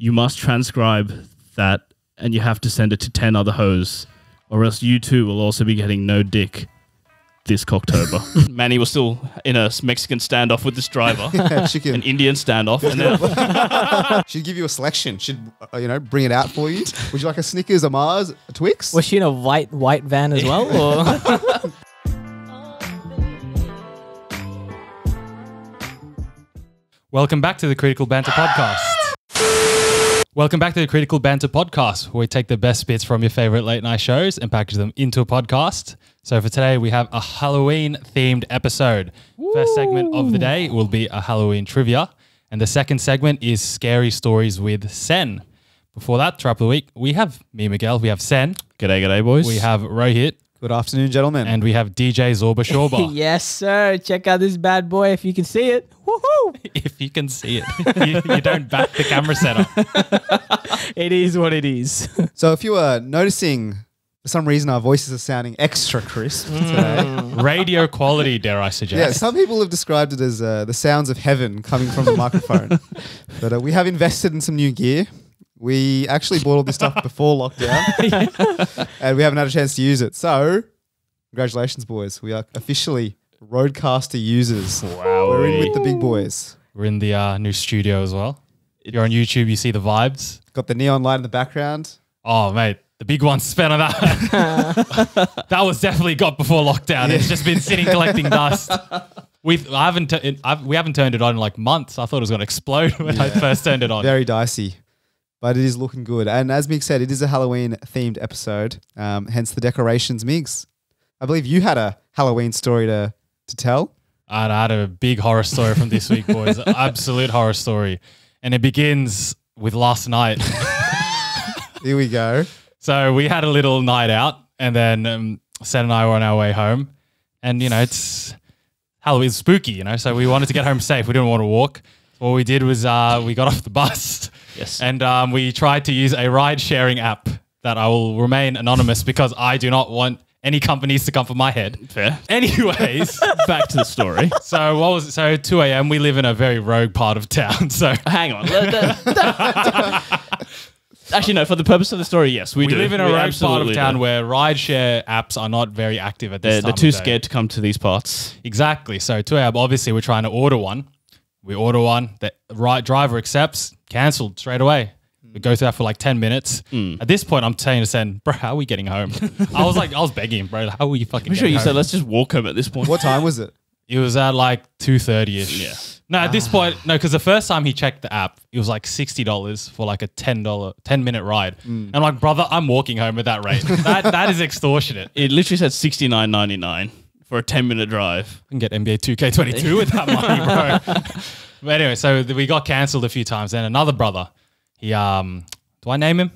you must transcribe that and you have to send it to 10 other hoes, or else you too will also be getting no dick this Cocktober. Manny was still in a Mexican standoff with this driver. Yeah, an Indian standoff. And then she'd give you a selection. She'd, bring it out for you. Would you like a Snickers, a Mars, a Twix? Was she in a white van as well? Or? Welcome back to the Critical Banter Podcast. Welcome back to the Critical Banter Podcast, where we take the best bits from your favorite late night shows and package them into a podcast. So for today, we have a Halloween-themed episode. Woo! First segment of the day will be a Halloween trivia, and the second segment is Scary Stories with Sen. Before that, Trap of the Week, we have me, Miguel, we have Sen. G'day, boys. We have Rohit. Good afternoon, gentlemen. And we have DJ Zorba Shorba. Yes, sir. Check out this bad boy if you can see it. Woohoo! If you can see it. you don't back the camera setup. It is what it is. So if you are noticing, for some reason, our voices are sounding extra crisp today. Radio quality, dare I suggest. Yeah, some people have described it as the sounds of heaven coming from the microphone. But we have invested in some new gear. We actually bought all this stuff before lockdown, and we haven't had a chance to use it. So, congratulations, boys. We are officially Rodecaster users. Wow. We're in with the big boys. We're in the new studio as well. If you're on YouTube, you see the vibes. Got the neon light in the background. Oh, mate. The big one spent on that. That was definitely got before lockdown. Yeah. It's just been sitting collecting dust. We haven't turned it on in like months. I thought it was going to explode when I first turned it on. Very dicey. But it is looking good. And as Migs said, it is a Halloween-themed episode, hence the decorations, Migs. I believe you had a Halloween story to tell. I had a big horror story from this week, boys. Absolute horror story. And it begins with last night. Here we go. So we had a little night out, and then Sen and I were on our way home. And, it's Halloween spooky, so we wanted to get home safe. We didn't want to walk. What we did was we got off the bus. Yes. And we tried to use a ride-sharing app that I will remain anonymous because I do not want any companies to come for my head. Fair. Anyways. Back to the story. So what was it? So 2 a.m. we live in a very rogue part of town. So hang on. Actually, no, for the purpose of the story, yes, we do. We live in a rogue part of town where ride-share apps are not very active at this time. They're too scared to come to these parts. Exactly. So 2 a.m. obviously we're trying to order one. We order one, the right driver accepts, cancelled straight away. We go through that for like 10 minutes. At this point, I'm saying to Sen, bro, how are we getting home? I was begging him, bro, how are we fucking I'm sure getting you home? said, let's just walk home at this point. What time was it? It was at like 2:30ish. Yeah. No, at this point, no, because the first time he checked the app, it was like $60 for like a 10-minute ride. And I'm like, brother, I'm walking home at that rate. that is extortionate. It literally said $69.99 for a 10-minute drive. I can get NBA 2K22 with that money, bro. But anyway, so we got cancelled a few times. Then another brother, he, do I name him?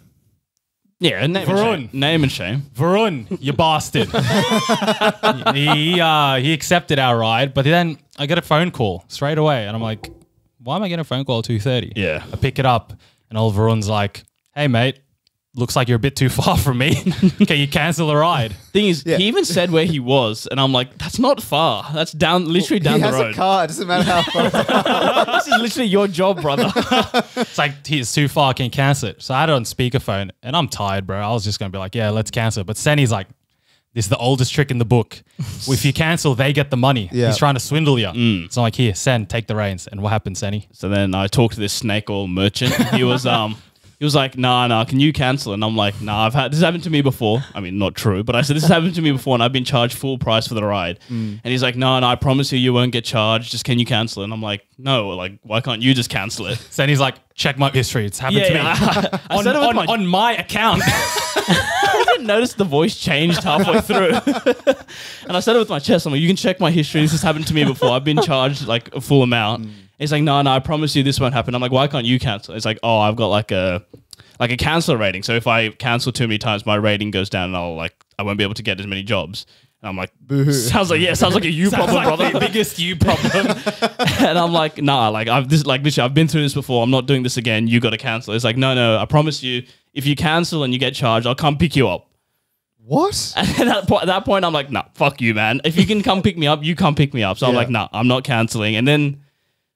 Yeah, name Varun. and shame. Name and shame. Varun, you bastard. he accepted our ride, but then I get a phone call straight away. And I'm like, why am I getting a phone call at 2:30? Yeah. I pick it up and old Varun's like, hey, mate, looks like you're a bit too far from me. Can you cancel the ride? Thing is, he even said where he was, and I'm like, that's not far. That's literally down the road. He has a car. It doesn't matter how far. This is literally your job, brother. It's like, it's too far. Can you cancel it? So I had it on speakerphone, and I'm tired, bro. I was just going to be like, yeah, let's cancel it. But Senny's like, this is the oldest trick in the book. If you cancel, they get the money. Yeah. He's trying to swindle you. So I'm like, here, Sen, take the reins. And what happened, Senny? So then I talked to this snake oil merchant. He was like, nah, can you cancel? And I'm like, nah, this happened to me before. I mean, not true, but I said, this has happened to me before and I've been charged full price for the ride. And he's like, no, I promise you won't get charged. Just can you cancel it? And I'm like, no, like, why can't you just cancel it? Then he's like, check my history. It's happened to me. I said it with on my account. I didn't notice the voice changed halfway through. And I said it with my chest. I'm like, you can check my history. This has happened to me before. I've been charged like a full amount. He's like, no, I promise you this won't happen. I'm like, why can't you cancel? It's like, oh, I've got like a cancel rating. So if I cancel too many times, my rating goes down and I won't be able to get as many jobs. And I'm like, boo-hoo. Sounds like a you problem, brother. The biggest you problem. And I'm like, nah, like literally, I've been through this before. I'm not doing this again. You got to cancel. It's like, no, I promise you, if you cancel and you get charged, I'll come pick you up. What? And at that point, I'm like, nah, fuck you, man. If you can come pick me up, you come pick me up. So I'm like, nah, I'm not canceling. And then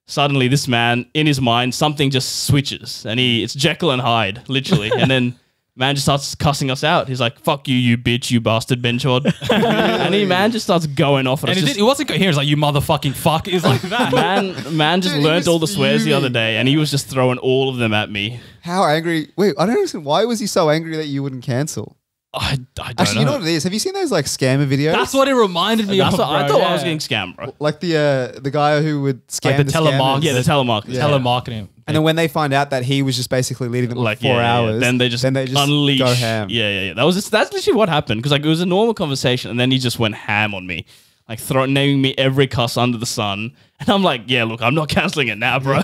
suddenly this man, in his mind, something just switches and it's Jekyll and Hyde, literally. And then man just starts cussing us out. He's like, fuck you, you bitch, you bastard, Benchod. And man just starts going off. And it wasn't coherent. He was like, you motherfucking fuck. It was like that. Man just Dude, learnt all the swears the fuming. other day and he was just throwing all of them at me. How angry? Wait, I don't understand. Why was he so angry that you wouldn't cancel? I don't Actually, know. you know what it is? Have you seen those like scammer videos? That's what it reminded me of. I thought bro. I was Yeah. getting scammed, bro. Like the guy who would scam Like the scammers. telemark- Yeah, the telemarketers. Yeah. Telemarketing. And then when they find out that he was just basically leading them for 4 hours, Then they just unleash. go ham. Yeah. That's literally what happened because like it was a normal conversation, and then he just went ham on me, like naming me every cuss under the sun. And I'm like, yeah, look, I'm not canceling it now, bro.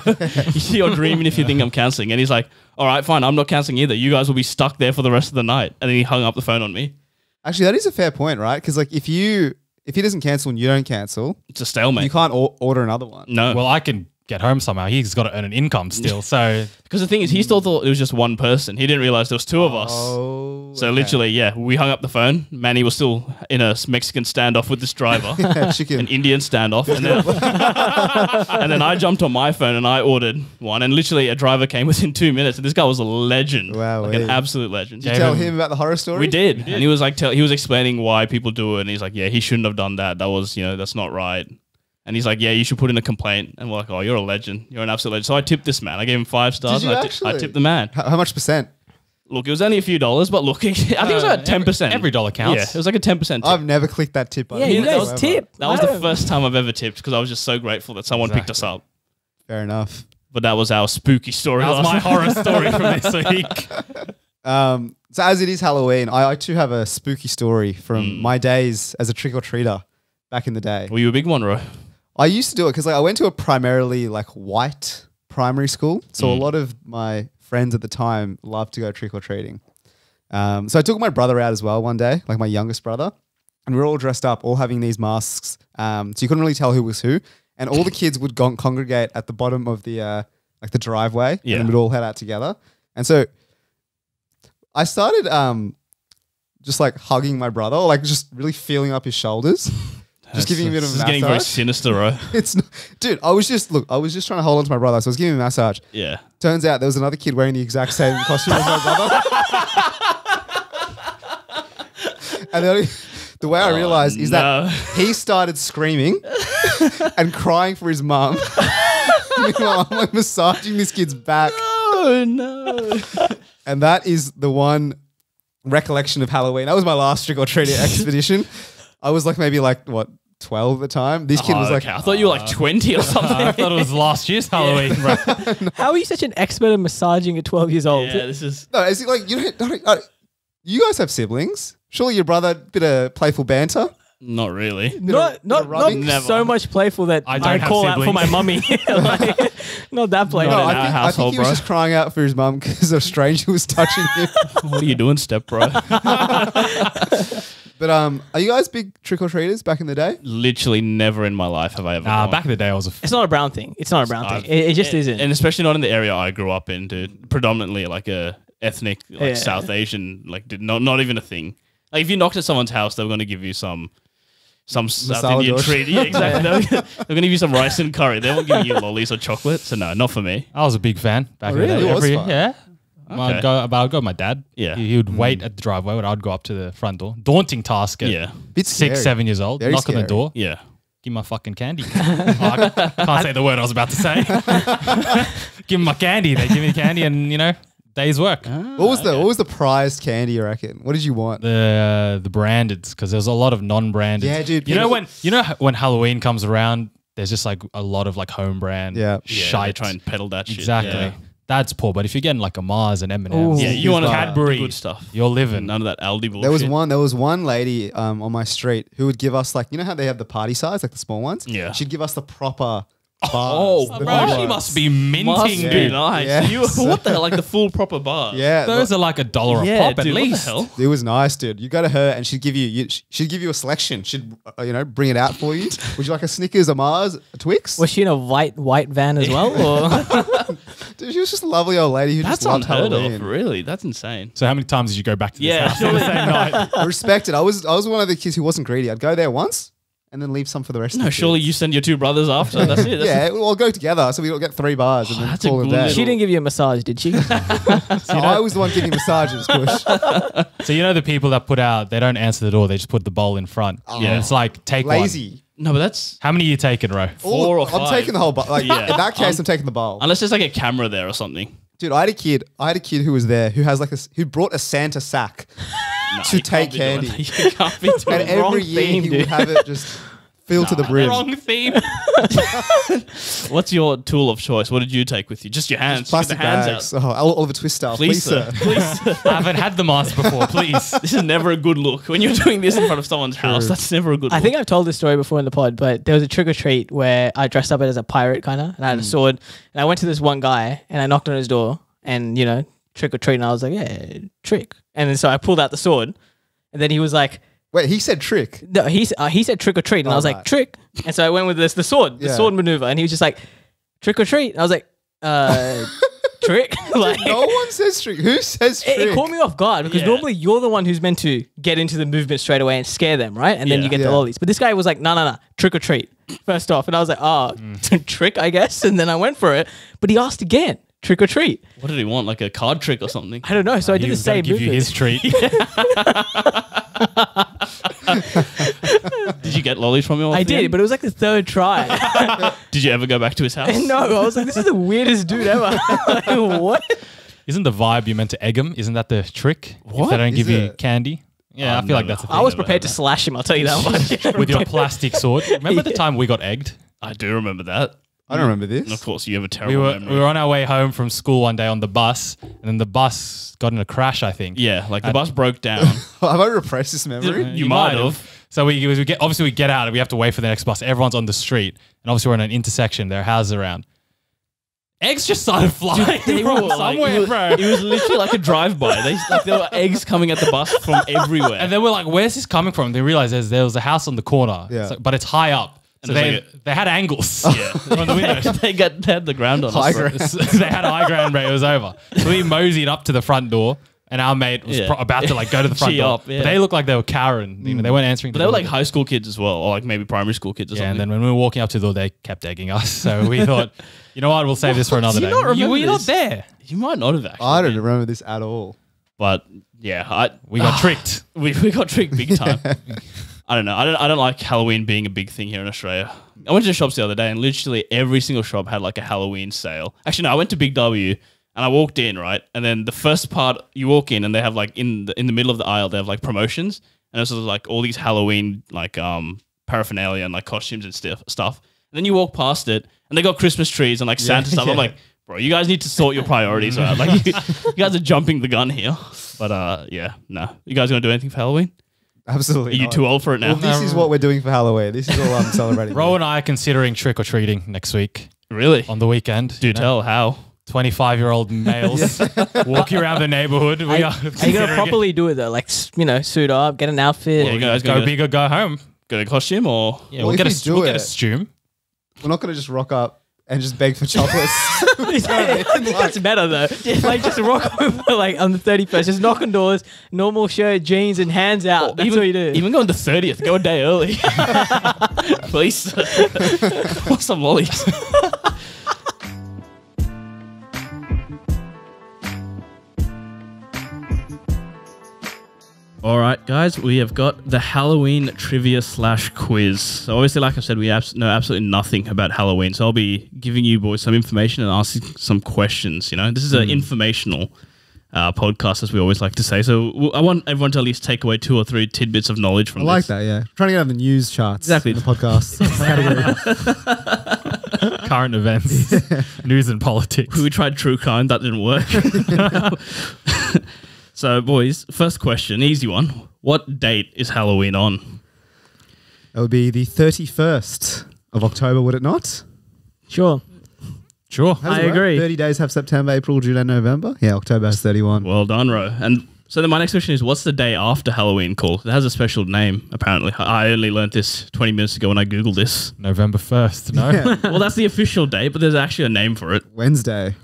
You're dreaming if you think I'm canceling. And he's like, all right, fine, I'm not canceling either. You guys will be stuck there for the rest of the night. And then he hung up the phone on me. Actually, that is a fair point, right? Because like if he doesn't cancel and you don't cancel, It's a stalemate. you can't order another one. No. Well, I can get home somehow. He's got to earn an income still. So Because the thing is, he still thought it was just one person. He didn't realize there was two of us. Oh, So okay. literally, yeah, we hung up the phone. Manny was still in a Mexican standoff with this driver. Chicken. An Indian standoff. And then I jumped on my phone and I ordered one. And literally a driver came within 2 minutes. And this guy was a legend. Wow, Like an wait. absolute legend. Did you tell him about the horror story? We did. And he was like, he was explaining why people do it. And he's like, yeah, he shouldn't have done that. That was, that's not right. And he's like, yeah, you should put in a complaint. And we're like, oh, you're a legend. You're an absolute legend. So I tipped this man. I gave him 5 stars. Did you and actually? I tipped the man. How much percent? Look, it was only a few dollars, but look, I think it was about 10%. every dollar counts. Yeah, it was like a 10% tip. I've never clicked that tip button. Yeah, you guys whatsoever. tip. That was the Wow. first time I've ever tipped because I was just so grateful that someone picked us up. Fair enough. But that was our spooky story. That was last my night. horror story from this week. So as it is Halloween, I too have a spooky story from my days as a trick-or-treater back in the day. Were you a big one, Ro? I used to do it because I went to a primarily like white primary school. So a lot of my friends at the time loved to go trick-or-treating. So I took my brother out as well one day, like my youngest brother. And we were all dressed up, all having these masks. So you couldn't really tell who was who. And all the kids would congregate at the bottom of the like the driveway. Yeah. And we'd all head out together. And so I started just like hugging my brother, or like just really feeling up his shoulders. Just giving him a bit of a This is getting very massage. sinister, Ro. It's not, dude, I was just trying to hold on to my brother. So I was giving him a massage. Yeah. Turns out there was another kid wearing the exact same costume as my brother. And the way I realized is that he started screaming and crying for his mum. Meanwhile, I'm like massaging this kid's back. Oh, no. And that is the one recollection of Halloween. That was my last trick-or-treating expedition. I was like maybe like, what, 12 at the time? This kid was like, Okay. I thought you were like 20 or something. I thought it was last year's Halloween, bro. How are you such an expert at massaging at 12 years old? Yeah, this is... no, is it like, you guys have siblings? Surely your brother, bit of playful banter? Not really. Not rubbing? Never. so much playful that I I, don't have call out for my siblings. mummy. Like, not that playful. No, in our I think household, he was bro. just crying out for his mum because a stranger was touching him. What are you doing, step bro? But are you guys big trick-or-treaters back in the day? Literally never in my life have I ever gone. Back in the day, I was a It's not a brown thing. It's not a brown thing. I've- It just isn't. And especially not in the area I grew up in, dude. Predominantly like a ethnic, like Yeah. South Asian, like not even a thing. Like if you knocked at someone's house, they were going to give you some South Masala Indian dosh. treat. Yeah, exactly. They're going to give you some rice and curry. They won't give you lollies or chocolate. So no, not for me. I was a big fan back in the really? day. It was fun. Yeah. Okay. I'd go with my dad. Yeah. He would wait at the driveway and I'd go up to the front door. Daunting task at Yeah. Bit 6, scary. 7 years old. Very Knock on the scary. door. Yeah. Give me my fucking candy. Oh, I can't say the word I was about to say. Give me my candy. They give me the candy and, day's work. What was the prized candy, you reckon? What did you want? The brandeds, because there's a lot of non-branded. Yeah, dude, You know people- when Halloween comes around, there's just like a lot of like home brand. Yeah. Yeah, shite. they try and peddle that shit. Exactly. Yeah, That's poor. But if you're getting like a Mars and M&M's, yeah you want to Cadbury, good stuff. you're living. None of that Aldi bullshit. There was one lady on my street who would give us like, you know how they have the party size, like the small ones? Yeah. She'd give us the proper bars. Oh, the bro, big She ones. must be minting, Must dude. be nice. Yeah. You, what the hell? Like the full proper bar. Yeah. Those are like $1 a Yeah, pop dude, at what the least. hell? It was nice, dude. You go to her and she'd give you a selection. She'd bring it out for you. Would you like a Snickers, a Mars, a Twix? Was she in a white van as well? Or? Dude, she was just a lovely old lady who That's just loved unheard Halloween. of, really. That's insane. So how many times did you go back to this Yeah, house on the same night? I respect it. I was one of the kids who wasn't greedy. I'd go there once and then leave some for the rest of No, the surely kids. you send your two brothers after. That's it. That's Yeah, we'll go together, so we'll get 3 bars and then that's a call it good a day. little- She didn't give you a massage, did she? So I was the one giving massages, Kush. So you know the people that put out, they don't answer the door, they just put the bowl in front. Yeah. And it's like, take one. Lazy. No, but that's How many are you taking, Ro? Four or I'm five. taking the whole bowl. Like, Yeah. in that case, I'm taking the bowl. unless there's like a camera there or something. Dude, I had a kid who was there who has like who brought a Santa sack. No, To you can't take be doing candy. that. You can't be doing And that. wrong every year theme, he dude. would have it just filled to the brim. Wrong theme. What's your tool of choice? What did you take with you? Just your hands. Just get Plastic the hands bags. out. Oh, Oliver Twist style. Please, sir. Please, sir. I haven't had the mask before, please. This is never a good look. When you're doing this in front of someone's house, that's never a good look. I think I've told this story before in the pod, but there was a trick or treat where I dressed up as a pirate kind of, and I had a sword, and I went to this one guy and I knocked on his door, and you know, trick or treat, and I was like, yeah, trick, and then so I pulled out the sword, and then he was like, Wait, he said trick. no, he said trick or treat, and I was like right. trick, and so I went with the sword, the Yeah. sword maneuver, and he was just like trick or treat, and I was like, trick, like. No one says trick. Who says trick? It caught me off guard because Yeah. normally you're the one who's meant to get into the movement straight away and scare them, right? And then Yeah. you get the Yeah. lollies. But this guy was like, no, trick or treat, first off. And I was like, oh, trick, I guess. And then I went for it. But he asked again, trick or treat. What did he want? Like a card trick or something? I don't know. So I He did the was gonna same give you movement. his treat. Did you get lollies from him? I did, but it was like the third try. Did you ever go back to his house? No, I was like, this is the weirdest dude ever. Like, what? Isn't the vibe you meant to egg them? Isn't that the trick? If What? they don't give Is you it? candy? Yeah, I feel like never- that's a thing. I was never prepared heard to slash him, I'll tell you that much. With your plastic sword. Remember the time we got egged? I do remember that. I don't remember And this. of course, you have a We terrible were memory. we were on our way home from school one day on the bus, and then the bus got in a crash, I think. Yeah, like the bus broke down. Have I repressed this memory? You might have. So we get out and we have to wait for the next bus. Everyone's on the street, and obviously we're in an intersection. There are houses around. Eggs just started flying They were from like- somewhere, it was, bro. It was literally like a drive-by. There were eggs coming at the bus from everywhere. And then we're like, "Where's this coming from?" They realized there was a house on the corner, Yeah. but it's high up. So And there's they had angles yeah, on the windows. they had the ground on High us. ground. So they had high ground, bro. It was over. So we moseyed up to the front door, and our mate was Yeah. about to like go to the front Gee door. up, yeah. But they looked like they were Karen. You know, they weren't answering. But the they were door. like high school kids as well, or like maybe primary school kids or Yeah, and something. then when we were walking up to the door, they kept egging us. So we thought, you know what, we'll save this for another Do day. you not remember were not this? there. You might not have actually. I don't remember this at all. But yeah, We got tricked. we got tricked big time. I don't know. I don't like Halloween being a big thing here in Australia. I went to the shops the other day and literally every single shop had like a Halloween sale. Actually, no, I went to Big W and I walked in, right? And then the first part you walk in and they have like in the middle of the aisle, they have like promotions. And it's like all these Halloween like paraphernalia and like costumes and stuff. And then you walk past it and they got Christmas trees and like Santa stuff. I'm yeah. like, bro, you guys need to sort your priorities out. Like you guys are jumping the gun here. But yeah, no. You guys gonna do anything for Halloween? Absolutely. Are you not. too old for it now? Well, this is what we're doing for Halloween. This is all I'm celebrating. Ro and I are considering trick or treating next week Really? on the weekend. Do tell how. 25-year-old males walking around the neighborhood. We are Are you considering going to it. properly do it though? Like, suit up, get an outfit. Yeah, you guys Go gonna big or go home. get a costume or Yeah, Well, we'll if get we a do we'll get a it- stew. We're not going to just rock up and just beg for chocolates. I think that's better though. Like just rock over like on the 31st, just knock on doors, normal shirt, jeans, and hands out. That's even, what you do. Even go on the 30th, go a day early. Please. Want some lollies. All right, guys, we have got the Halloween trivia / quiz. So obviously, like I said, we know absolutely nothing about Halloween. So I'll be giving you boys some information and asking some questions. You know, this is an informational podcast, as we always like to say. So I want everyone to at least take away 2 or 3 tidbits of knowledge from I like this. that, yeah. Trying to get on the news charts. Exactly. The podcast category. Current events, news and politics. We tried true crime, that didn't work. So, boys, first question, easy one. What date is Halloween on? That would be the 31st of October, would it not? Sure. Sure. How does I it work? agree. 30 days have September, April, June, and November. Yeah, October has 31. Well done, Ro. And so then my next question is, what's the day after Halloween called? It has a special name, apparently. I only learned this 20 minutes ago when I Googled this. November 1st, no? Yeah. Well, that's the official date, but there's actually a name for it. Wednesday.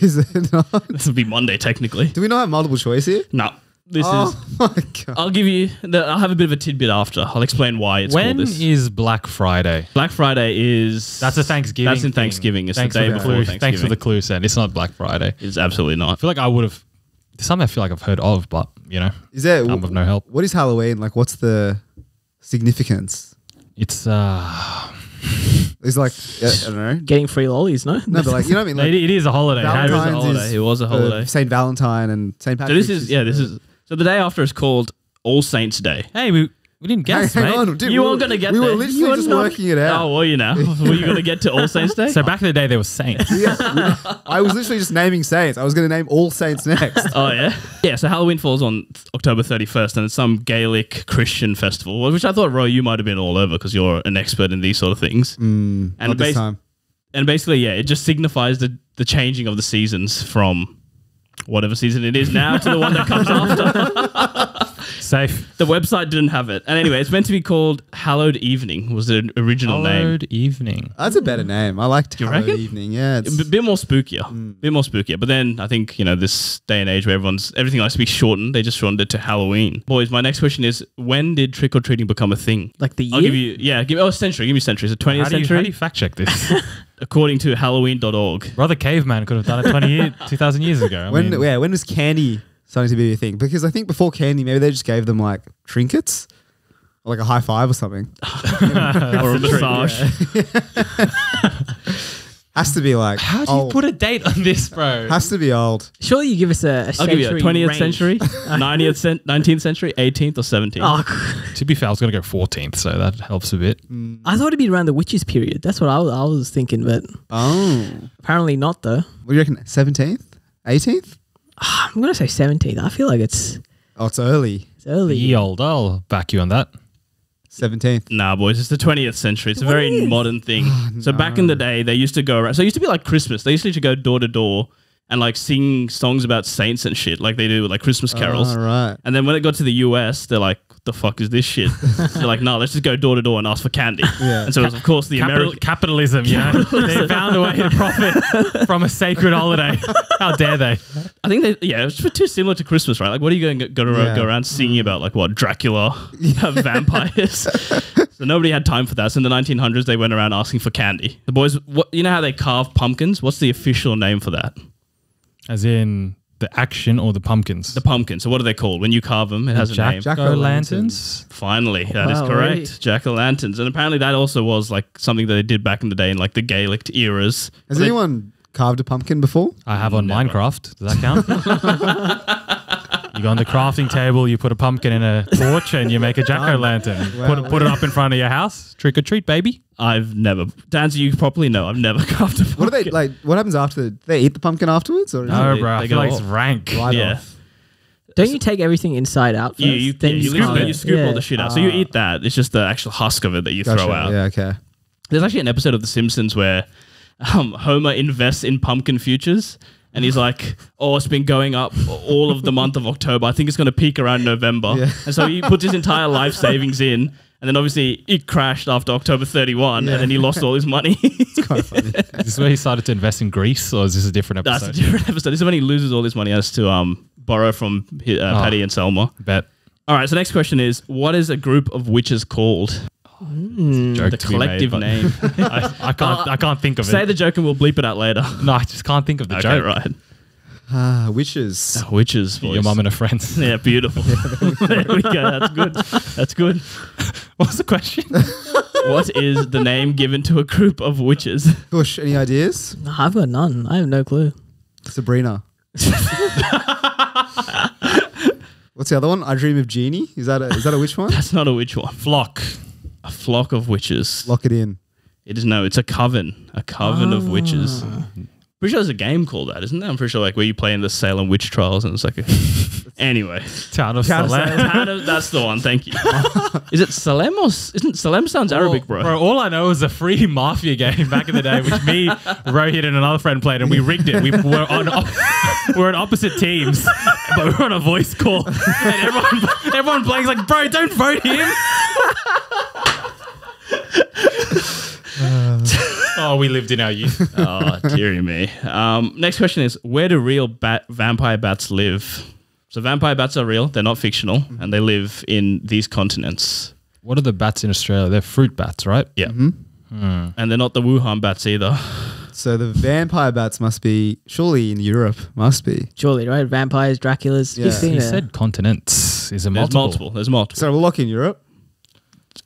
Is it not? This would be Monday, technically. Do we not have multiple choice here? No. This Oh is. my god. I'll give you. I'll have a bit of a tidbit after. I'll explain why it's When called this. is Black Friday? Black Friday is. That's a Thanksgiving. That's in thing. Thanksgiving. It's Thanks the day for the before clue. Thanksgiving. Thanks for the clue, Sen. It's not Black Friday. It's absolutely I not. feel like I would have. Something I feel like I've heard of, but Is there I'm of no help. what is Halloween? Like what's the significance? It's It's like I don't know. Getting free lollies, no? No, but like you know what I mean? Like it is a holiday. It was a Valentine's holiday. is It was a holiday. Saint Valentine and Saint So Patrick's. this is so the day after is called All Saints Day. Hey, we didn't guess, Hang mate. on, dude, You we weren't gonna get We there. were You literally were just not- working it out. Oh, were you now? Were you going to get to All Saints Day? So back in the day, there was saints. Yeah, I was literally just naming saints. I was going to name all saints next. Oh, yeah? Yeah, so Halloween falls on October 31st, and it's some Gaelic Christian festival, which I thought, Ro, you might have been all over because you're an expert in these sort of things. Not this time. And basically, yeah, it just signifies the changing of the seasons from whatever season it is now to the one that comes after. Safe. The website didn't have it. And anyway, it's meant to be called Hallowed Evening was the original name. Hallowed evening. That's a better name. I liked You Hallowed reckon? Evening. Yeah, it's, A bit more spookier. Bit more spookier. But then I think, this day and age where everything likes to be shortened, they just shortened it to Halloween. Boys, my next question is, when did trick-or-treating become a thing? Like the year? I'll give you, century. Give me century. Is it 20th How do century? you fact check this? According to Halloween.org. Brother Caveman could have done it 2,000 years ago. when was candy starting to be a thing? Because I think before candy, maybe they just gave them like trinkets or like a high five or something. Or a massage. Has to be like How do you old. put a date on this, bro? Has to be old. Surely you give us a I'll give you a 20th range. century, 19th century, 18th or 17th. Oh, To be fair, I was going to go 14th, so that helps a bit. I thought it'd be around the witches period. That's what I was thinking, but Oh, apparently not though. what do you reckon? 17th, 18th? I'm gonna say 17th. I feel like it's Oh, it's early. early. Ye old. I'll back you on that. 17th. Nah, boys, it's the 20th century. It's a very 20th? modern thing. So back in the day, they used to go around. So it used to be like Christmas. They used to go door to door and like sing songs about saints and shit, like they do with like Christmas carols. All right. And then when it got to the US, they're like, "What the fuck is this shit?" They're like, "No, let's just go door to door and ask for candy." Yeah. And so it was, of course, the American. Capitalism, they found a way to profit from a sacred holiday. How dare they? I think it's too similar to Christmas, right? Like, what are you going to go around singing about? Like, what, Dracula, vampires? So nobody had time for that. So in the 1900s, they went around asking for candy. The boys, you know how they carve pumpkins? What's the official name for that? As in the action or the pumpkins? The pumpkin. So what are they called? When you carve them, it has a name. Jack-o'-lanterns. Finally, that is Wow, correct. right. Jack-o'-lanterns. And apparently that also was like something that they did back in the day in like the Gaelic eras. Has They- anyone carved a pumpkin before? I have on Minecraft. Does that count? You go on the crafting table, you put a pumpkin in a torch, and you make a jack-o'-lantern. Wow. Put it up in front of your house. Trick or treat, baby. I've never, to answer you properly, no, I've never carved a pumpkin. What do they like? What happens after? Do they eat the pumpkin afterwards, or is No, it bro. I they feel go like it's off. rank. right Yeah. off? Don't you take everything inside out first? You then scoop carve it. it? You scoop Yeah. all the shit out. So you eat that. It's just the actual husk of it that you Gotcha. throw out. Yeah. Okay. There's actually an episode of The Simpsons where Homer invests in pumpkin futures. And he's like, "Oh, it's been going up all of the month of October. I think it's going to peak around November." Yeah. And so he puts his entire life savings in. And then obviously it crashed after October 31. Yeah. And then he lost all his money. It's quite funny. Is this where he started to invest in Greece, or is this a different That's episode? a different episode. This is when he loses all his money as to borrow from Paddy and Selma. Bet. All right, so next question is, what is a group of witches called? Joke The to be made, collective but name. I can't think of Say it. the joke and we'll bleep it out later. No, I just can't think of the Okay, joke. right. Witches. Witches, boys. Your mum and her friends. Yeah, beautiful. There we go. That's good. That's good. What was the question? What is the name given to a group of witches? Kush, any ideas? No, I've got none. I have no clue. Sabrina. What's the other one? I Dream of Jeannie. Is that a witch one? That's not a witch one. Flock. A flock of witches. Lock it in. It is it's a coven. A coven of witches. Pretty sure there's a game called that, isn't there? I'm pretty sure like where you play in the Salem witch trials and it's like anyway. Town of Town of Salem. That's the one, thank you. Is it Salem or isn't Salem sounds Arabic, bro? Bro, all I know is a free mafia game back in the day, which me, Rohit, and another friend played, and we rigged it. We're on opposite teams, but we're on a voice call, and everyone playing's like, bro, don't vote him. Oh, we lived in our youth. Oh, dearie me. Next question is, where do real vampire bats live? So vampire bats are real. They're not fictional, and they live in these continents. What are the bats in Australia? They're fruit bats, right? Yeah. And they're not the Wuhan bats either. So the vampire bats must be surely in Europe. Must be. Surely, right? Vampires, Draculas. Yeah. You've seen You it. said continents. Is it There's multiple? There's multiple. So we'll lock in Europe.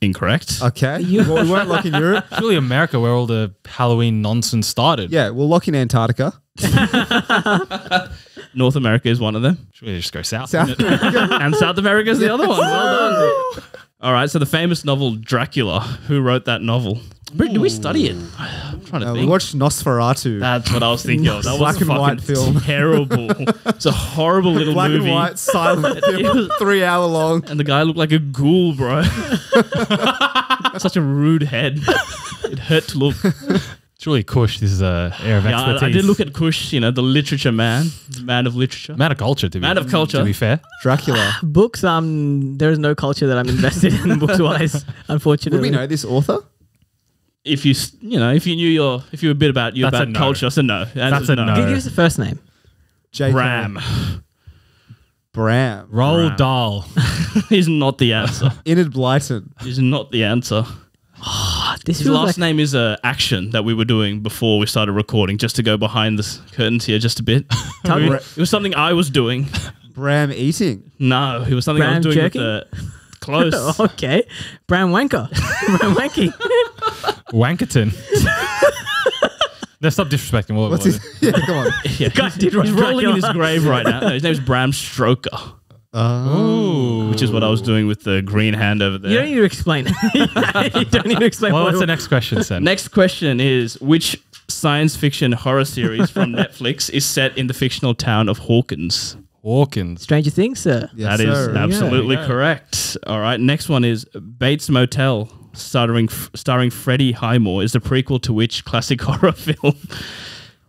Incorrect. Okay. Well, we won't lock in Europe. Surely America, where all the Halloween nonsense started. Yeah, we'll lock in Antarctica. North America is one of them. Should we just go south? South America. And South America is the other one. Well done. All right, so the famous novel Dracula. Who wrote that novel? Did we study it? I'm trying to We think. watched Nosferatu. That's what I was thinking of. That Black was and white fucking film. terrible. It's a horrible little Black movie. and white, silent It film, was- 3 hour long. And the guy looked like a ghoul, bro. Such a rude head. It hurt to look. Surely Kush, this is a area of Yeah, expertise. I did look at Kush, the literature man of literature. Man of culture, to be Man of culture. To be fair. Dracula. Books, there is no culture that I'm invested in books-wise, unfortunately. Would we know this author? If you were a bit about That's a no. culture, that's a no. That's a no. Give us the first name. J.K. Bram Bram. Roll Ram. Dahl. is not the answer. Enid Blyton. Is not the answer. This His feels last like name is action that we were doing before we started recording, just to go behind the curtains here just a bit. It was something I was doing. Bram Eating. No, it was something I was Bram doing jerking? with the close. Okay. Bram Wanker. Bram Wanky. Wankerton. Let's stop disrespecting. What's his? Yeah, come on. Yeah, Guy did he's write rolling in his Dracula. grave right now. No, his name is Bram Stoker, Ooh. which is what I was doing with the green hand over there. You don't need to explain it. You don't need to explain Well, what what's the next question, Sen? Next question is, which science fiction horror series from Netflix is set in the fictional town of Hawkins? Hawkins. Stranger Things, sir. Yes, That is sir. absolutely There you go. correct. All right, next one is Bates Motel, starring Freddie Highmore, is the prequel to which classic horror film?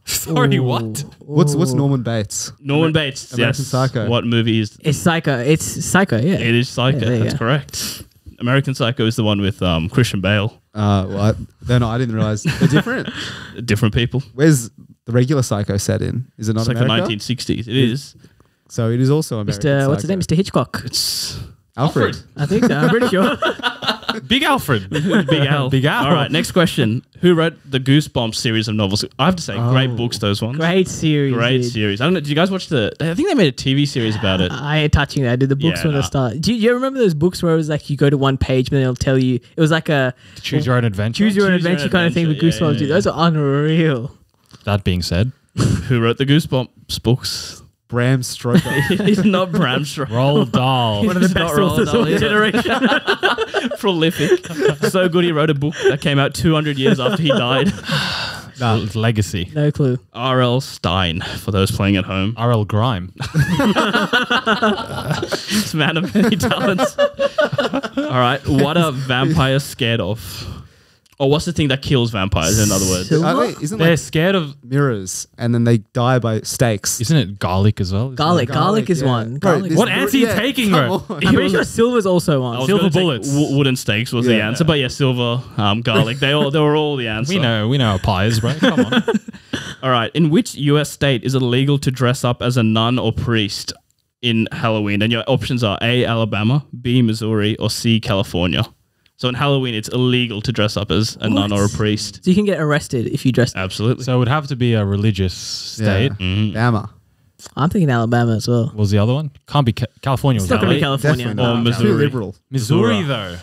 Sorry, Ooh. what? What's Norman Bates? Norman Bates. American yes. Psycho. What movie is? It's Psycho. It's Psycho, yeah. It is Psycho. Yeah, there you That's go. correct. American Psycho is the one with Christian Bale. Well, I didn't realize they're different. Different people. Where's the regular Psycho set in? Is it not It's like the America? 1960s. It is. So it is also American. Mr. What's his name? Mr. Hitchcock. It's Alfred. I think so. I'm pretty sure. Big Alfred. Big Al. Big Al. All right, next question. Who wrote the Goosebumps series of novels? I have to say, great books, those ones. Great series. Great dude. series. I don't know. Did you guys watch I think they made a TV series about it. I ain't touching that. I did the books Yeah, from the nah. start. Do you remember those books where it was like you go to one page and it'll tell you it was like a Choose your own adventure. choose your own Choose your own adventure kind of thing with adventure, yeah, Goosebumps. yeah, Dude, yeah. those are unreal. That being said, Who wrote the Goosebumps books? Bram Stoker. He's not Bram Stoker. Roll Dahl. One of the He's best not authors of Roald the Dahl, generation. Prolific. So good he wrote a book that came out 200 years after he died. Legacy. No clue. R.L. Stein, for those playing at home. R.L. Grime. This man of many talents. All right. What are vampires scared of? Or what's the thing that kills vampires, in other words? Silver? Isn't They're like scared of. mirrors and then they die by stakes? Isn't it garlic as well? Garlic is yeah. one. Bro, Garlic. this- What answer are you taking, come bro? on. I'm pretty sure silver's also I one. was Silver gonna take bullets. Wooden stakes was the Yeah. answer, but yeah, silver, garlic. They were all the answer. We know our pies, bro. Come on. All right. In which US state is it illegal to dress up as a nun or priest in Halloween? And your options are A, Alabama, B, Missouri, or C, California. So in Halloween, it's illegal to dress up as a nun or a priest. So you can get arrested if you dress. Absolutely. So it would have to be a religious state. Mhm. Bama. I'm thinking Alabama as well. What was the other one? Can't be California. It's Was not that going to be right? California. Definitely Or not. Missouri. Too liberal. Missouri, though.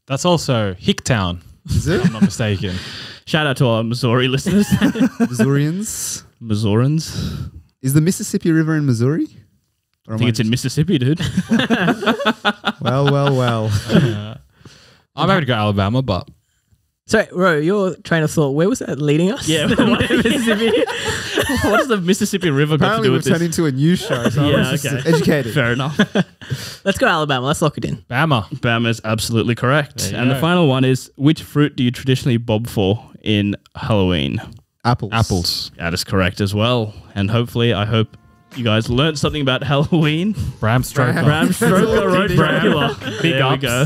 That's also Hicktown, Is if it? I'm not mistaken. Shout out to our Missouri listeners. Missourians. Missourians. Is the Mississippi River in Missouri? Or I am think it's in Mississippi, dude. Well. I'm happy to go Alabama, but Sorry, Ro, your train of thought, where was that leading us? Yeah. Mississippi. What does the Mississippi River got to Apparently do we've with turned this? into a news show. So Yeah, I was just okay. educated. Fair enough. Let's go Alabama. Let's lock it in. Bama. Bama is absolutely correct. There you And the go. final one is, which fruit do you traditionally bob for in Halloween? Apples. Apples. That is correct as well. And hopefully, I hope you guys learned something about Halloween. Bram Stoker. Bram Stoker wrote Dracula. Big There we ups. go.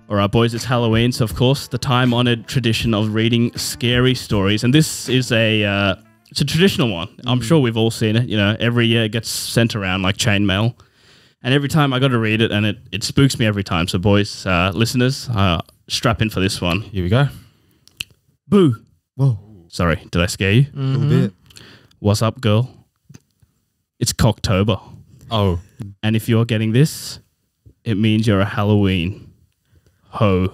All right, boys, it's Halloween, so of course the time-honored tradition of reading scary stories, and this is it's a traditional one. I'm sure we've all seen it. You know, every year it gets sent around like chainmail, and every time I got to read it, and it spooks me every time. So, boys, listeners, strap in for this one. Here we go. Boo! Whoa. Sorry, did I scare you? A little bit. What's up, girl? It's COCKTOBER, Oh. and if you're getting this, it means you're a Halloween hoe.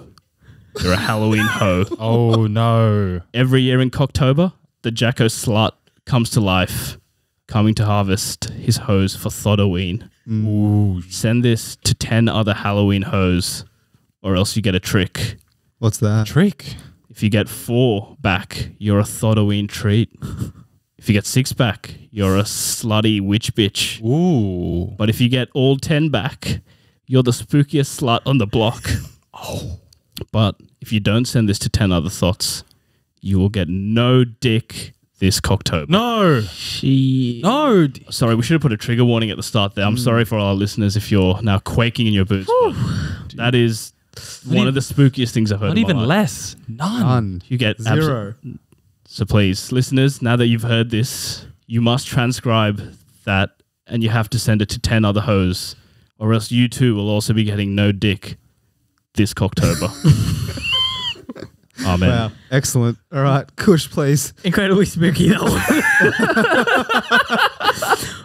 You're a Halloween hoe. Oh, no. Every year in COCKTOBER, the Jacko slut comes to life, coming to harvest his hoes for Thotoween. Ooh. Send this to 10 other Halloween hoes, or else you get a trick. What's that? Trick. If you get 4 back, you're a Thotoween treat. If you get 6 back, you're a slutty witch bitch. Ooh. But if you get all 10 back, you're the spookiest slut on the block. Oh. But if you don't send this to 10 other thots, you will get no dick this COCKTOBER. No. No. Sorry, we should have put a trigger warning at the start there. I'm sorry for all our listeners if you're now quaking in your boots. That is one of the spookiest things I've heard Not in my even life. less. None. You get 0. So please, listeners, now that you've heard this, you must transcribe that and you have to send it to 10 other hoes, or else you too will also be getting no dick this COCKTOBER. Amen. Wow. Excellent. All right. Kush, please. Incredibly spooky, that one.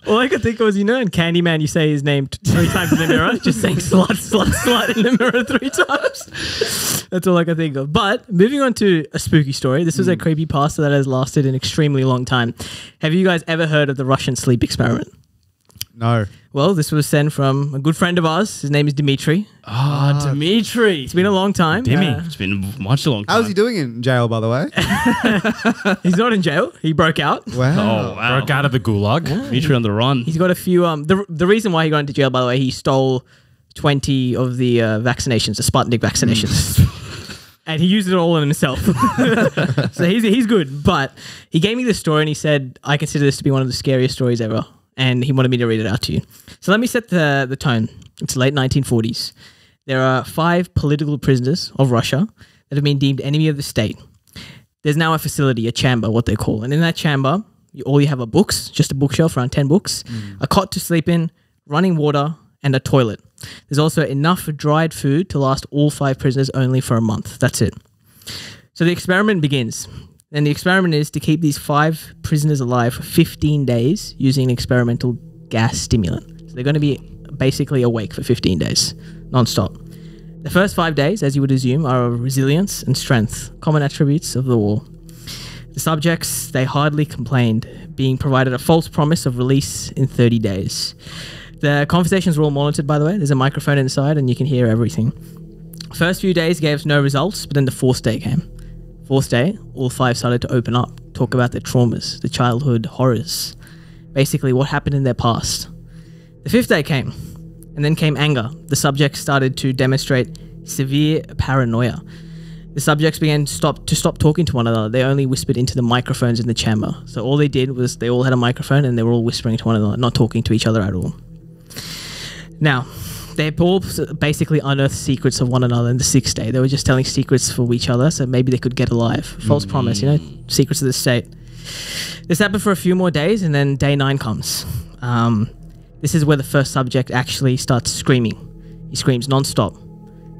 All I could think was, you know, in Candyman, you say his name 3 times in the mirror, just saying slut, slut, slut in the mirror 3 times. That's all I could think of. But moving on to a spooky story. This was a creepypasta that has lasted an extremely long time. Have you guys ever heard of the Russian sleep experiment? No. Well, this was sent from a good friend of ours. His name is Dimitri. Dimitri. It's been a long time. It's been much a long time. How's he doing in jail, by the way? He's not in jail. He broke out. Wow. Oh, wow. Broke out of the gulag. Dimitri on the run. He's got a few. The reason why he got into jail, by the way, he stole 20 of the vaccinations, the Sputnik vaccinations. And he used it all on himself. So he's good. But he gave me this story and he said, I consider this to be one of the scariest stories ever. And he wanted me to read it out to you. So let me set the tone. It's late 1940s. There are 5 political prisoners of Russia that have been deemed enemy of the state. There's now a facility, a chamber, what they call. And in that chamber, all you have are books, just a bookshelf, around 10 books, a cot to sleep in, running water, and a toilet. There's also enough dried food to last all 5 prisoners only for a month. That's it. So the experiment begins. And the experiment is to keep these 5 prisoners alive for 15 days using an experimental gas stimulant. So they're going to be basically awake for 15 days, non-stop. The first 5 days, as you would assume, are of resilience and strength, common attributes of the war. The subjects, they hardly complained, being provided a false promise of release in 30 days. The conversations were all monitored, by the way. There's a microphone inside and you can hear everything. First few days gave us no results, but then the 4th day came. 4th day, all 5 started to open up, talk about their traumas, the childhood horrors, basically what happened in their past. The 5th day came, and then came anger. The subjects started to demonstrate severe paranoia. The subjects began to stop talking to one another. They only whispered into the microphones in the chamber. So all they did was they all had a microphone and they were all whispering to one another, not talking to each other at all. Now, they all basically unearthed secrets of one another in the 6th day. They were just telling secrets for each other, so maybe they could get alive. False promise, you know, secrets of the state. This happened for a few more days, and then day 9 comes. This is where the first subject actually starts screaming. He screams non-stop.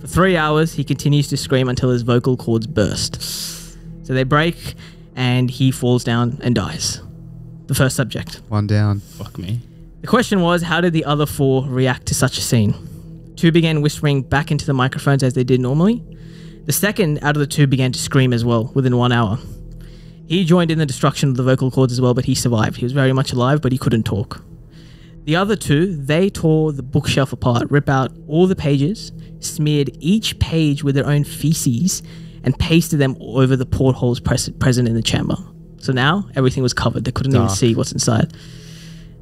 For 3 hours, he continues to scream until his vocal cords burst. So they break, and he falls down and dies. The first subject. 1 down. Fuck me. The question was, how did the other 4 react to such a scene? 2 began whispering back into the microphones as they did normally. The second out of the 2 began to scream as well within 1 hour. He joined in the destruction of the vocal cords as well, but he survived. He was very much alive, but he couldn't talk. The other 2, they tore the bookshelf apart, ripped out all the pages, smeared each page with their own feces, and pasted them over the portholes present in the chamber. So now everything was covered. They couldn't even see what's inside.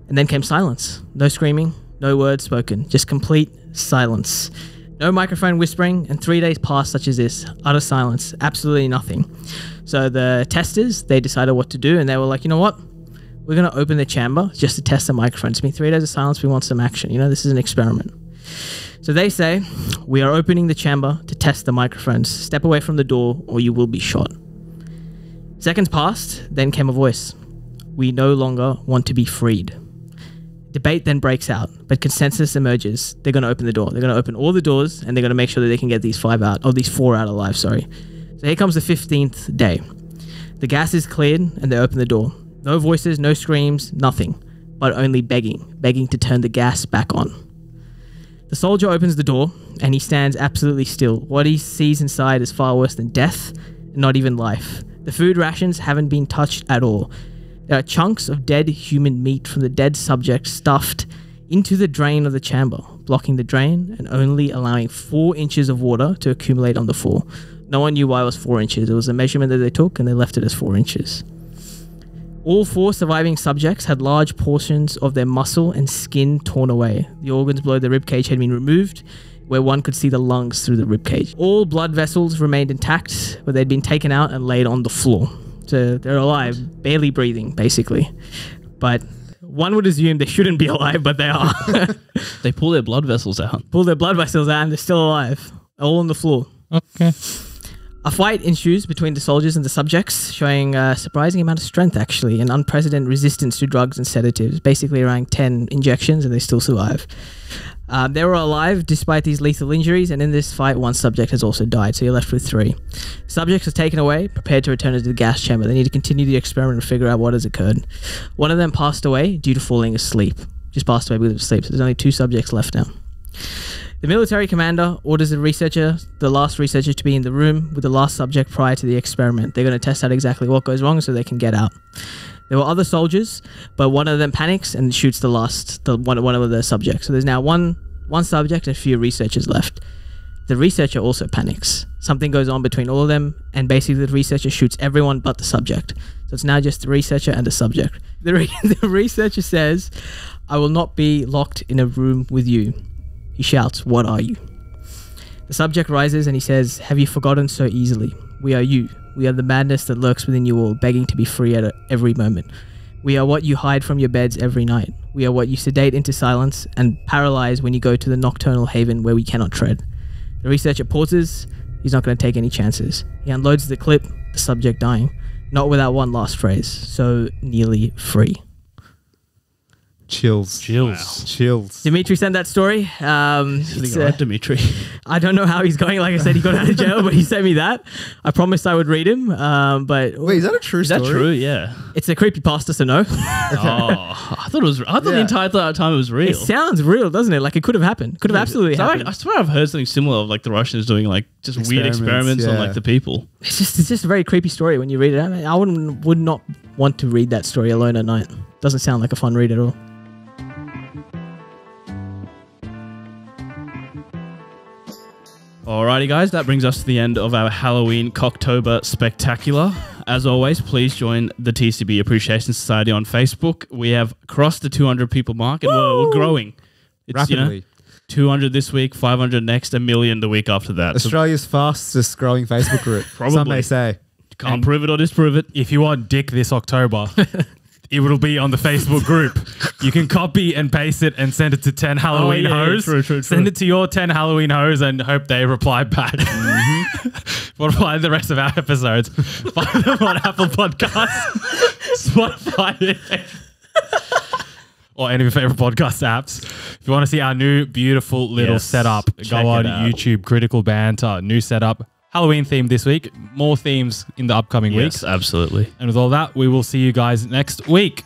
And then came silence. No screaming, no words spoken, just complete silence. No microphone whispering, and 3 days passed such as this. Utter silence, absolutely nothing. So the testers, they decided what to do, and they were like, you know what? We're going to open the chamber just to test the microphone. It's been 3 days of silence. We want some action. You know, this is an experiment. So they say, we are opening the chamber to test the microphones. Step away from the door or you will be shot. Seconds passed, then came a voice. We no longer want to be freed. Debate then breaks out, but consensus emerges. They're going to open the door. They're going to open all the doors and they're going to make sure that they can get these four out alive, sorry. So here comes the 15th day. The gas is cleared and they open the door. No voices, no screams, nothing, but only begging to turn the gas back on. The soldier opens the door and he stands absolutely still. What he sees inside is far worse than death, not even life. The food rations haven't been touched at all. There are chunks of dead human meat from the dead subject stuffed into the drain of the chamber, blocking the drain and only allowing 4 inches of water to accumulate on the floor. No one knew why it was 4 inches. It was a measurement that they took and they left it as 4 inches. All 4 surviving subjects had large portions of their muscle and skin torn away. The organs below the ribcage had been removed, where one could see the lungs through the ribcage. All blood vessels remained intact, but they'd been taken out and laid on the floor. So they're alive, barely breathing, basically. But one would assume they shouldn't be alive, but they are. They pull their blood vessels out. Pull their blood vessels out and they're still alive. All on the floor. Okay. A fight ensues between the soldiers and the subjects, showing a surprising amount of strength, actually, and unprecedented resistance to drugs and sedatives. Basically around 10 injections and they still survive. They were alive despite these lethal injuries, and in this fight, 1 subject has also died, so you're left with 3. Subjects are taken away, prepared to return to the gas chamber. They need to continue the experiment and figure out what has occurred. One of them passed away due to falling asleep. Just passed away because of sleep, so there's only 2 subjects left now. The military commander orders the last researcher, to be in the room with the last subject prior to the experiment. They're going to test out exactly what goes wrong so they can get out. There were other soldiers, but one of them panics and shoots one of the subjects. So there's now one subject and a few researchers left. The researcher also panics. Something goes on between all of them, and basically the researcher shoots everyone but the subject. So it's now just the researcher and the subject. The researcher says, "I will not be locked in a room with you." He shouts, "What are you?" The subject rises and he says, "Have you forgotten so easily? We are you. We are the madness that lurks within you all, begging to be free at every moment. We are what you hide from your beds every night. We are what you sedate into silence and paralyze when you go to the nocturnal haven where we cannot tread." The researcher pauses. He's not going to take any chances. He unloads the clip, the subject dying, not without one last phrase. "So nearly free." Chills. Dimitri sent that story. Dimitri. I don't know how he's going. Like I said, he got out of jail, but he sent me that. I promised I would read him. But wait, is that a true story? Is that true? Yeah. It's a creepypasta, so no. I thought it was. I thought the entire time it was real. It sounds real, doesn't it? Like it could have happened. Could have absolutely happened. I swear I've heard something similar of like the Russians doing like just weird experiments on like the people. It's just a very creepy story when you read it. I mean, I would not want to read that story alone at night. Doesn't sound like a fun read at all. Alrighty guys, that brings us to the end of our Halloween COCKTOBER spectacular. As always, please join the TCB Appreciation Society on Facebook. We have crossed the 200 people mark and we're growing. It's, rapidly. 200 this week, 500 next, 1 million the week after that. Australia's fastest growing Facebook group. Probably. Some may say. Can't prove it or disprove it. If you want dick this October, it will be on the Facebook group. You can copy and paste it and send it to 10 Halloween hoes. True. Send it to your 10 Halloween hoes and hope they reply back. We'll reply the rest of our episodes. Find them on Apple Podcasts, Spotify, or any of your favorite podcast apps. If you want to see our new beautiful little setup, go on YouTube, Critical Banter, new setup. Halloween theme this week. More themes in the upcoming weeks. Yes, absolutely. And with all that, we will see you guys next week.